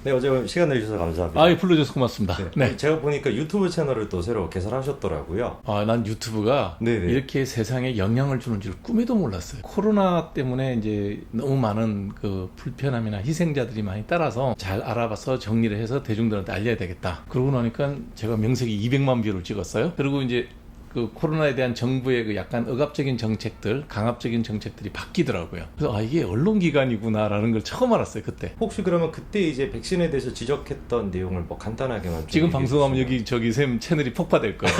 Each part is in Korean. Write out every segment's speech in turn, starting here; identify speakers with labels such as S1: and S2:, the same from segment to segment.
S1: 네, 어제 시간 내주셔서 감사합니다.
S2: 아, 예, 불러줘서 고맙습니다.
S1: 네. 제가 보니까 유튜브 채널을 또 새로 개설하셨더라고요.
S2: 아, 난 유튜브가
S1: 네네.
S2: 이렇게 세상에 영향을 주는 줄 꿈에도 몰랐어요. 코로나 때문에 이제 너무 많은 그 불편함이나 희생자들이 많이 따라서 잘 알아봐서 정리를 해서 대중들한테 알려야 되겠다. 그러고 나니까 제가 명색이 200만 뷰를 찍었어요. 그리고 이제 그 코로나에 대한 정부의 그 약간 억압적인 정책들, 강압적인 정책들이 바뀌더라고요. 그래서 아, 이게 언론기관이구나라는 걸 처음 알았어요, 그때.
S1: 혹시 그러면 그때 이제 백신에 대해서 지적했던 내용을 뭐 간단하게만 좀
S2: 지금
S1: 얘기해
S2: 방송하면
S1: 주시면.
S2: 여기 저기 샘 채널이 폭파될 거예요.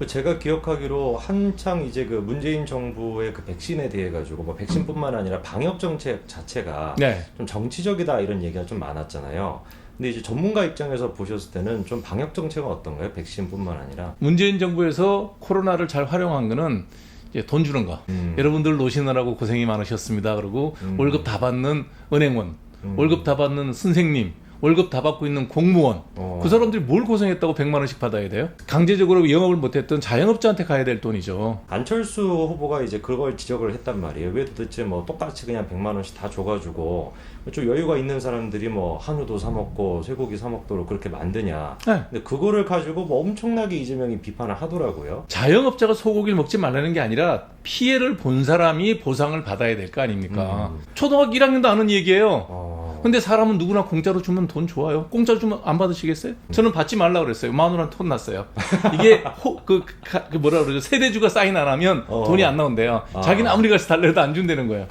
S1: 제가 기억하기로 한창 이제 그 문재인 정부의 그 백신에 대해 가지고 뭐 백신뿐만 아니라 방역 정책 자체가
S2: 네.
S1: 좀 정치적이다 이런 얘기가 좀 많았잖아요. 근데 이제 전문가 입장에서 보셨을 때는 좀 방역 정책은 어떤가요? 백신뿐만 아니라.
S2: 문재인 정부에서 코로나를 잘 활용한 거는 이제 돈 주는 거. 여러분들 노시느라고 고생이 많으셨습니다. 그리고 월급 다 받는 은행원, 월급 다 받는 선생님, 월급 다 받고 있는 공무원. 그 사람들이 뭘 고생했다고 100만 원씩 받아야 돼요? 강제적으로 영업을 못했던 자영업자한테 가야 될 돈이죠.
S1: 안철수 후보가 이제 그걸 지적을 했단 말이에요. 왜 도대체 뭐 똑같이 그냥 100만 원씩 다 줘가지고 좀 여유가 있는 사람들이 뭐 한우도 사 먹고 쇠고기 사 먹도록 그렇게 만드냐.
S2: 네.
S1: 근데 그거를 가지고 뭐 엄청나게 이재명이 비판을 하더라고요.
S2: 자영업자가 소고기를 먹지 말라는 게 아니라 피해를 본 사람이 보상을 받아야 될 거 아닙니까? 초등학교 1학년도 아는 얘기예요. 근데 사람은 누구나 공짜로 주면 돈 좋아요. 공짜로 주면 안 받으시겠어요? 저는 받지 말라 그랬어요. 마누라한테 혼났어요. 이게 뭐라 그러죠? 세대주가 사인 안 하면 돈이 안 나온대요. 자기는 아무리 가서 달래도 안 준다는 거예요.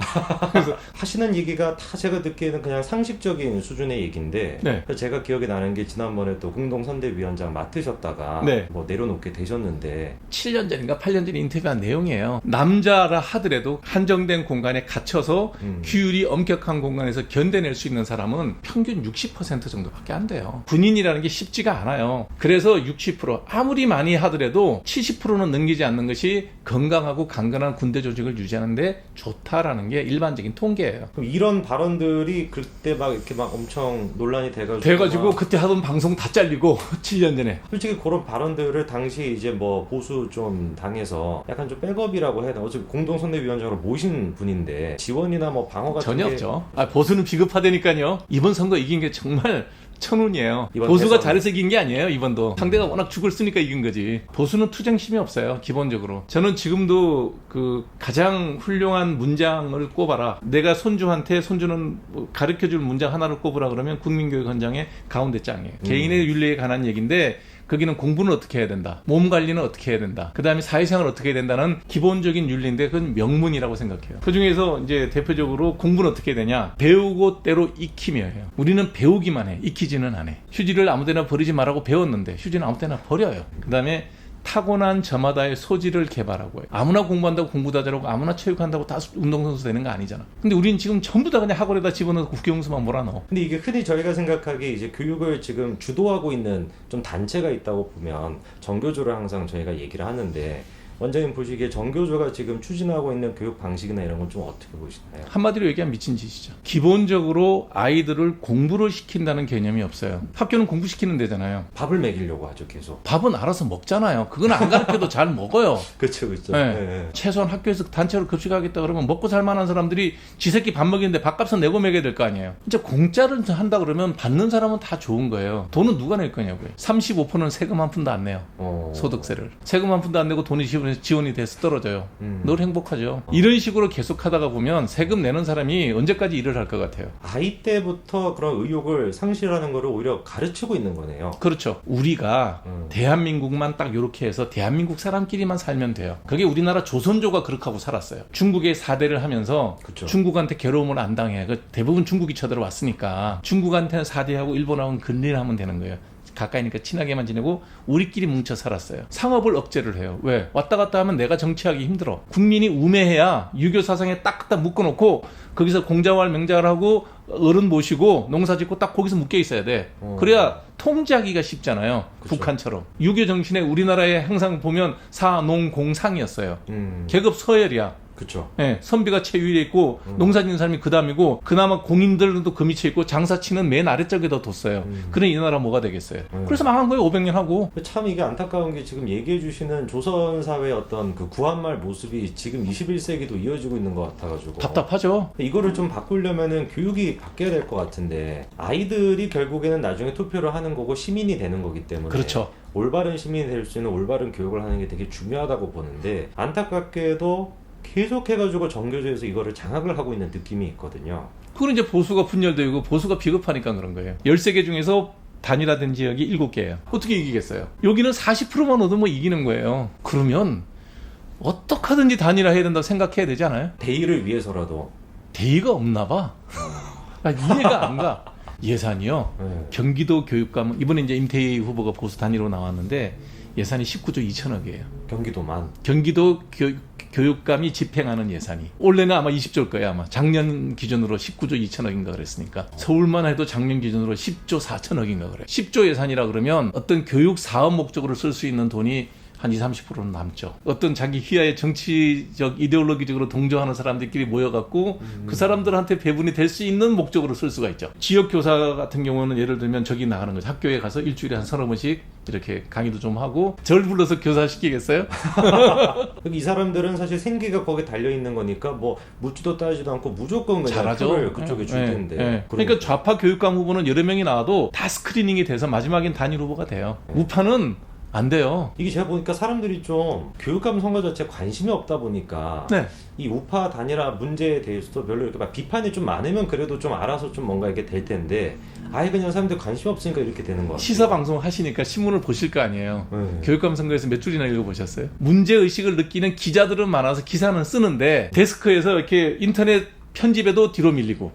S2: 그래서
S1: 하시는 얘기가 다 제가 듣기에는 그냥 상식적인 수준의 얘기인데
S2: 네.
S1: 그래서 제가 기억에 나는 게 지난번에 또 공동선대위원장 맡으셨다가
S2: 네.
S1: 뭐 내려놓게 되셨는데
S2: 7년 전인가 8년 전에 인터뷰한 내용이에요. 남자라 하더라도 한정된 공간에 갇혀서 규율이 엄격한 공간에서 견뎌낼 수 있는 사람은 평균 60% 정도밖에 안 돼요. 군인이라는 게 쉽지가 않아요. 그래서 60% 아무리 많이 하더라도 70%는 넘기지 않는 것이 건강하고 강건한 군대 조직을 유지하는데 좋다라는 게 일반적인 통계예요.
S1: 그럼 이런 발언들이 그때 막 이렇게 막 엄청 논란이 돼가지고
S2: 그때 하던 방송 다 잘리고 7년 전에.
S1: 솔직히 그런 발언들을 당시 이제 뭐 보수 좀 당에서 약간 좀 백업이라고 해야 되나 어차피 공동선대위원장으로 모신 분인데 지원이나 뭐 방어 같은
S2: 전혀
S1: 게
S2: 없죠. 보수는 비겁하다니까요. 이번 선거 이긴 게 정말 천운이에요.
S1: 이번
S2: 보수가
S1: 대선.
S2: 잘해서 이긴 게 아니에요. 이번도 상대가 워낙 죽을 쓰니까 이긴 거지. 보수는 투쟁심이 없어요. 기본적으로. 저는 지금도 그 가장 훌륭한 문장을 꼽아라. 내가 손주한테 손주는 뭐 가르쳐줄 문장 하나를 꼽으라 그러면 국민교육헌장의 가운데 짱이에요. 개인의 윤리에 관한 얘기인데 거기는 공부는 어떻게 해야 된다. 몸 관리는 어떻게 해야 된다. 그 다음에 사회생활을 어떻게 해야 된다는 기본적인 윤리인데 그건 명문이라고 생각해요. 그 중에서 이제 대표적으로 공부는 어떻게 해야 되냐. 배우고 때로 익히며 해요. 우리는 배우기만 해. 익히지는 안 해. 휴지를 아무데나 버리지 말라고 배웠는데 휴지는 아무데나 버려요. 그 다음에 타고난 저마다의 소질을 개발하고 해요. 아무나 공부한다고 공부도 잘하고 아무나 체육한다고 다 운동선수 되는 거 아니잖아. 근데 우리는 지금 전부 다 그냥 학원에다 집어넣고 국영수만 몰아넣어.
S1: 근데 이게 흔히 저희가 생각하기에 이제 교육을 지금 주도하고 있는 좀 단체가 있다고 보면 정교조를 항상 저희가 얘기를 하는데 원장님 보시기에 정교조가 지금 추진하고 있는 교육 방식이나 이런 건 좀 어떻게 보시나요?
S2: 한마디로 얘기하면 미친 짓이죠. 기본적으로 아이들을 공부를 시킨다는 개념이 없어요. 학교는 공부시키는 데잖아요.
S1: 밥을 먹이려고 하죠 계속.
S2: 밥은 알아서 먹잖아요. 그건 안 가르쳐도 잘 먹어요.
S1: 그렇죠.
S2: 네.
S1: 네.
S2: 최소한 학교에서 단체로 급식하겠다 그러면 먹고 살 만한 사람들이 지 새끼 밥 먹이는데 밥값은 내고 먹여야 될 거 아니에요. 진짜 공짜를 한다 그러면 받는 사람은 다 좋은 거예요. 돈은 누가 낼 거냐고요. 35%는 세금 한 푼도 안 내요. 소득세를. 세금 한 푼도 안 내고 돈이 지원이 돼서 떨어져요. 늘 행복하죠. 이런 식으로 계속 하다가 보면 세금 내는 사람이 언제까지 일을 할 것 같아요.
S1: 아이 때부터 그런 의욕을 상실하는 거를 오히려 가르치고 있는 거네요.
S2: 그렇죠. 우리가 대한민국만 딱 이렇게 해서 대한민국 사람끼리만 살면 돼요. 그게 우리나라 조선조가 그렇게 하고 살았어요. 중국에 4대를 하면서
S1: 그쵸.
S2: 중국한테 괴로움을 안 당해. 대부분 중국이 쳐들어왔으니까 중국한테는 4대하고 일본하고는 근리를 하면 되는 거예요. 가까이니까 친하게만 지내고 우리끼리 뭉쳐 살았어요. 상업을 억제를 해요. 왜? 왔다 갔다 하면 내가 정치하기 힘들어. 국민이 우매해야 유교 사상에 딱 묶어놓고 거기서 공자왈 명자를 어른 모시고 농사 짓고 딱 거기서 묶여 있어야 돼. 그래야 통제하기가 쉽잖아요.
S1: 그쵸.
S2: 북한처럼. 유교 정신에 우리나라에 항상 보면 사농공상이었어요.
S1: 음.
S2: 계급 서열이야.
S1: 그렇죠.
S2: 예, 선비가 최위에 있고 농사 짓는 사람이 그 다음이고 그나마 공인들도 그 밑에 있고 장사치는 맨 아래쪽에 더 뒀어요. 그럼 이 나라 뭐가 되겠어요? 그래서 망한 거예요. 500년 하고.
S1: 참 이게 안타까운 게 지금 얘기해 주시는 조선 사회의 어떤 그 구한말 모습이 지금 21세기도 이어지고 있는 것 같아가지고
S2: 답답하죠.
S1: 이거를 좀 바꾸려면은 교육이 바뀌어야 될 것 같은데 아이들이 결국에는 나중에 투표를 하는 거고 시민이 되는 거기 때문에
S2: 그렇죠.
S1: 올바른 시민이 될 수 있는 올바른 교육을 하는 게 되게 중요하다고 보는데 안타깝게도 계속해가지고 정교조에서 이거를 장악을 하고 있는 느낌이 있거든요.
S2: 그건 이제 보수가 분열되고 보수가 비겁하니까 그런 거예요. 13개 중에서 단일화된 지역이 7개예요. 어떻게 이기겠어요? 여기는 40%만 얻으면 이기는 거예요. 그러면 어떻게 하든지 단일화해야 된다고 생각해야 되지 않아요?
S1: 대의를 위해서라도.
S2: 대의가 없나 봐. 아, 이해가 안 가. 예산이요.
S1: 네.
S2: 경기도 교육감 이번에 이제 임태희 후보가 보수 단위로 나왔는데 예산이 19조 2천억이에요.
S1: 경기도만.
S2: 경기도 교육감이 집행하는 예산이 올해는 아마 20조일 거예요. 아마 작년 기준으로 19조 2천억인가 그랬으니까 서울만 해도 작년 기준으로 10조 4천억인가 그래요. 10조 예산이라 그러면 어떤 교육 사업 목적으로 쓸 수 있는 돈이 한 20-30%는 남죠. 어떤 자기 휘하에 정치적 이데올로기적으로 동조하는 사람들끼리 모여갖고 그 사람들한테 배분이 될 수 있는 목적으로 쓸 수가 있죠. 지역교사 같은 경우는 예를 들면 저기 나가는 거죠. 학교에 가서 일주일에 한 서너 번씩 이렇게 강의도 좀 하고 절 불러서 교사시키겠어요?
S1: 이 사람들은 사실 생계가 거기에 달려있는 거니까 뭐 묻지도 따지도 않고 무조건 그냥
S2: 잘하죠.
S1: 표를 그쪽에 줄 텐데.
S2: 그러니까 좌파 교육감 후보는 여러 명이 나와도 다 스크리닝이 돼서 마지막엔 단일 후보가 돼요. 우파는 안 돼요.
S1: 이게 제가 보니까 사람들이 좀 교육감 선거 자체에 관심이 없다 보니까
S2: 네.
S1: 이 우파 단일화 문제에 대해서도 별로 이렇게 막 비판이 좀 많으면 그래도 좀 알아서 좀 뭔가 이렇게 될 텐데 아예 그냥 사람들 관심 없으니까 이렇게 되는 거 같아요.
S2: 시사 방송 하시니까 신문을 보실 거 아니에요.
S1: 네.
S2: 교육감 선거에서 몇 줄이나 읽어보셨어요? 문제 의식을 느끼는 기자들은 많아서 기사는 쓰는데 데스크에서 이렇게 인터넷 편집에도 뒤로 밀리고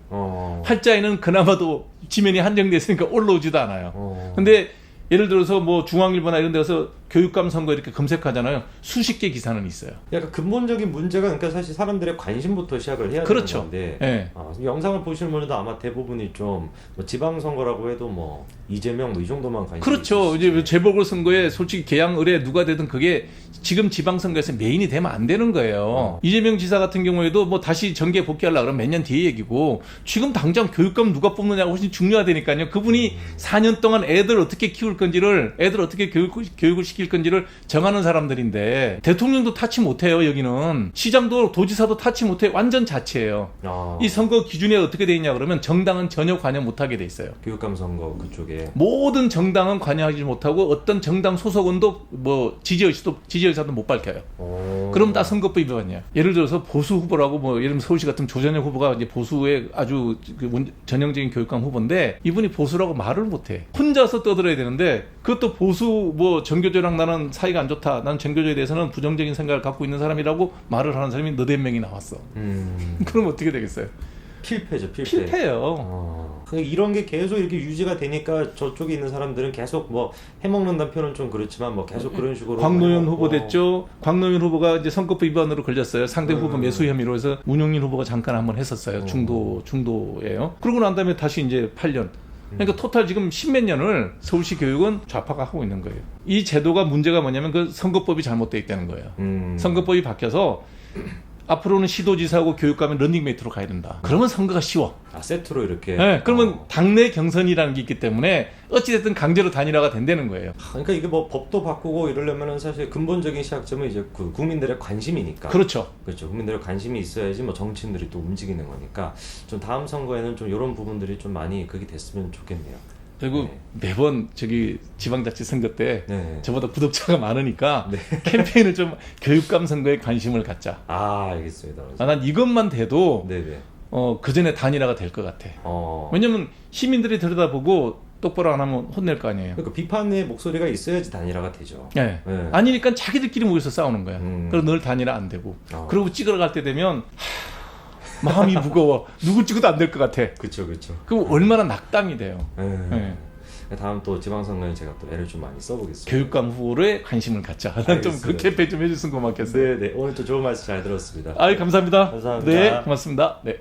S2: 활자에는 그나마도 지면이 한정돼 있으니까 올라오지도 않아요. 근데 예를 들어서 뭐 중앙일보나 이런 데서 교육감 선거 이렇게 검색하잖아요. 수십 개 기사는 있어요.
S1: 약간 근본적인 문제가 그러니까 사실 사람들의 관심부터 시작을 해야
S2: 그렇죠.
S1: 되는 건데
S2: 네.
S1: 영상을 보시는 분들도 아마 대부분이 좀뭐 지방선거라고 해도 뭐 이재명 뭐 이 정도만 관심이
S2: 그렇죠.
S1: 있으시지.
S2: 이제 재보궐선거에 솔직히 개항 의뢰 누가 되든 그게 지금 지방선거에서 메인이 되면 안 되는 거예요. 이재명 지사 같은 경우에도 뭐 다시 정계 복귀하려고 그러면 몇 년 뒤에 얘기고 지금 당장 교육감 누가 뽑느냐가 훨씬 중요하다니까요. 그분이 4년 동안 애들 어떻게 키울 건지를 애들 어떻게 교육을 시킬 건지를 정하는 사람들인데 대통령도 타치 못해요. 여기는 시장도 도지사도 타치 못해. 완전 자치예요. 이 선거 기준이 어떻게 돼 있냐 그러면 정당은 전혀 관여 못하게 돼 있어요.
S1: 교육감 선거 그쪽에
S2: 모든 정당은 관여하지 못하고 어떤 정당 소속원도 뭐 지지의사도 못 밝혀요. 그럼 다 선거법 위반이야. 예를 들어서 보수 후보라고 뭐 예를 들면 서울시 같은 조전혁 후보가 이제 보수의 아주 전형적인 교육감 후보인데 이분이 보수라고 말을 못해. 혼자서 떠들어야 되는데 그것도 보수 뭐 정교조랑 나는 사이가 안 좋다. 난 정교조에 대해서는 부정적인 생각을 갖고 있는 사람이라고 말을 하는 사람이 너댓 명이 나왔어. 그럼 어떻게 되겠어요?
S1: 필패죠, 필패.
S2: 필패예요.
S1: 이런 게 계속 이렇게 유지가 되니까 저쪽에 있는 사람들은 계속 뭐 해먹는다는 표현은 좀 그렇지만 뭐 계속 그런 식으로
S2: 광노현 후보 됐죠. 광노현 후보가 이제 선거법 위반으로 걸렸어요. 상대 후보 매수 혐의로 해서 문용린 후보가 잠깐 한번 했었어요. 중도예요. 그러고 난 다음에 다시 이제 8년. 그러니까 토탈 지금 10몇 년을 서울시 교육은 좌파가 하고 있는 거예요. 이 제도가 문제가 뭐냐면 그 선거법이 잘못되어 있다는 거예요. 선거법이 바뀌어서 앞으로는 시도지사하고 교육감은 런닝메이트로 가야 된다. 그러면 선거가 쉬워.
S1: 세트로 이렇게.
S2: 네, 그러면 당내 경선이라는 게 있기 때문에 어찌됐든 강제로 단일화가 된다는 거예요.
S1: 그러니까 이게 뭐 법도 바꾸고 이러려면은 사실 근본적인 시작점은 이제 그 국민들의 관심이니까.
S2: 그렇죠.
S1: 그렇죠. 국민들의 관심이 있어야지 뭐 정치인들이 또 움직이는 거니까 좀 다음 선거에는 좀 이런 부분들이 좀 많이 그게 됐으면 좋겠네요.
S2: 그리고 매번 저기 지방자치 선거 때
S1: 네.
S2: 저보다 구독자가 많으니까 캠페인을 좀 교육감 선거에 관심을 갖자.
S1: 알겠습니다.
S2: 난 이것만 돼도
S1: 네네.
S2: 그 전에 단일화가 될 것 같아. 왜냐면 시민들이 들여다보고 똑바로 안 하면 혼낼 거 아니에요.
S1: 그러니까 비판의 목소리가 있어야지 단일화가 되죠.
S2: 네. 아니니까 자기들끼리 모여서 싸우는 거야. 그래서 늘 단일화 안 되고. 그리고 찍으러 갈 때 되면 마음이 무거워. 누구 찍어도 안 될 것 같아.
S1: 그렇죠.
S2: 그럼 얼마나 낙담이 돼요.
S1: 네. 다음 또 지방선거에 제가 또 애를 좀 많이 써보겠습니다.
S2: 교육감 후보에 관심을 갖자. 좀 그 캠페인 좀 해줬으면 고맙겠어요.
S1: 네. 오늘 또 좋은 말씀 잘 들었습니다.
S2: 감사합니다.
S1: 감사합니다.
S2: 네, 고맙습니다. 네.